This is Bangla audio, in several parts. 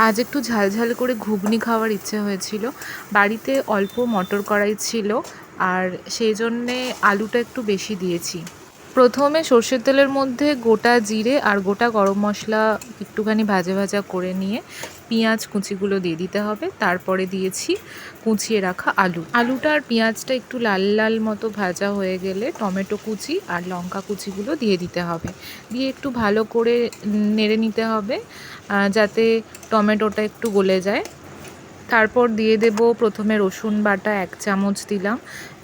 আজ একটু ঝালঝাল করে ঘুগনি খাওয়ার ইচ্ছে হয়েছিল। বাড়িতে অল্প মটর কড়াই ছিল, আর সেই জন্যে আলুটা একটু বেশি দিয়েছি। প্রথমে সর্ষের তেলের মধ্যে গোটা জিরে আর গোটা গরম মশলা একটুখানি ভাজা ভাজা করে নিয়ে পেঁয়াজ কুচিগুলো দিয়ে দিতে হবে। তারপরে দিয়েছি কুচিয়ে রাখা আলুটা আর পেঁয়াজটা একটু লাল লাল মতো ভাজা হয়ে গেলে টমেটো কুচি আর লঙ্কা কুচিগুলো দিয়ে দিতে হবে। দিয়ে একটু ভালো করে নেড়ে নিতে হবে যাতে টমেটোটা একটু গলে যায়। তারপর দিয়ে দেব প্রথমে রসুন বাটা 1 চামচ দিলাম,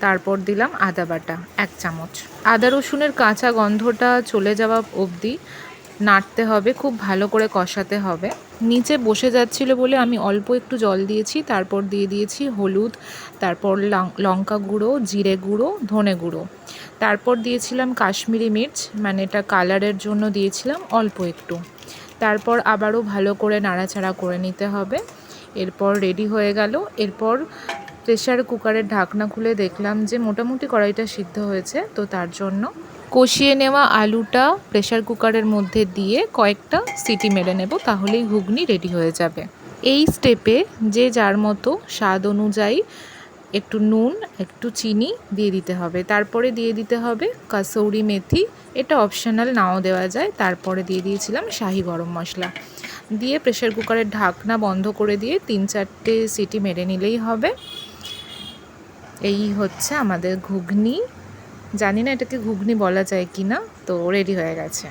তারপর দিলাম আদা বাটা 1 চামচ। আদা রসুনের কাঁচা গন্ধটা চলে যাওয়া অবধি নাড়তে হবে, খুব ভালো করে কষাতে হবে। নিচে বসে যাচ্ছিল বলে আমি অল্প একটু জল দিয়েছি, তারপর দিয়ে দিয়েছি হলুদ, তারপর লঙ্কা গুঁড়ো, জিরে গুঁড়ো, ধনে গুঁড়ো, তারপর দিয়েছিলাম কাশ্মীরি মির্চ, মানে এটা কালারের জন্য দিয়েছিলাম অল্প একটু। তারপর আবারও ভালো করে নাড়াচাড়া করে নিতে হবে। এরপর রেডি হয়ে গেল। এরপর প্রেসার কুকারের ঢাকনা খুলে দেখলাম যে মোটামুটি কড়াইটা সিদ্ধ হয়েছে, তো তার জন্য কষিয়ে নেওয়া আলুটা প্রেসার কুকারের মধ্যে দিয়ে কয়েকটা সিটি মেরে নেব, তাহলেই ঘুগনি রেডি হয়ে যাবে। এই স্টেপে যে যার মতো স্বাদ অনুযায়ী একটু নুন, একটু চিনি দিয়ে দিতে হবে। তারপরে দিয়ে দিতে হবে কাসৌরি মেথি, এটা অপশনাল, নাও দেওয়া যায়। তারপরে দিয়ে দিয়েছিলাম শাহি গরম মশলা দিয়ে প্রেসার কুকারের ঢাকনা বন্ধ করে দিয়ে 3-4টে সিটি মেরে নিলেই হবে। এই হচ্ছে আমাদের ঘুগনি। জানি না এটাকে ঘুগনি বলা যায় কি না, তো রেডি হয়ে গেছে।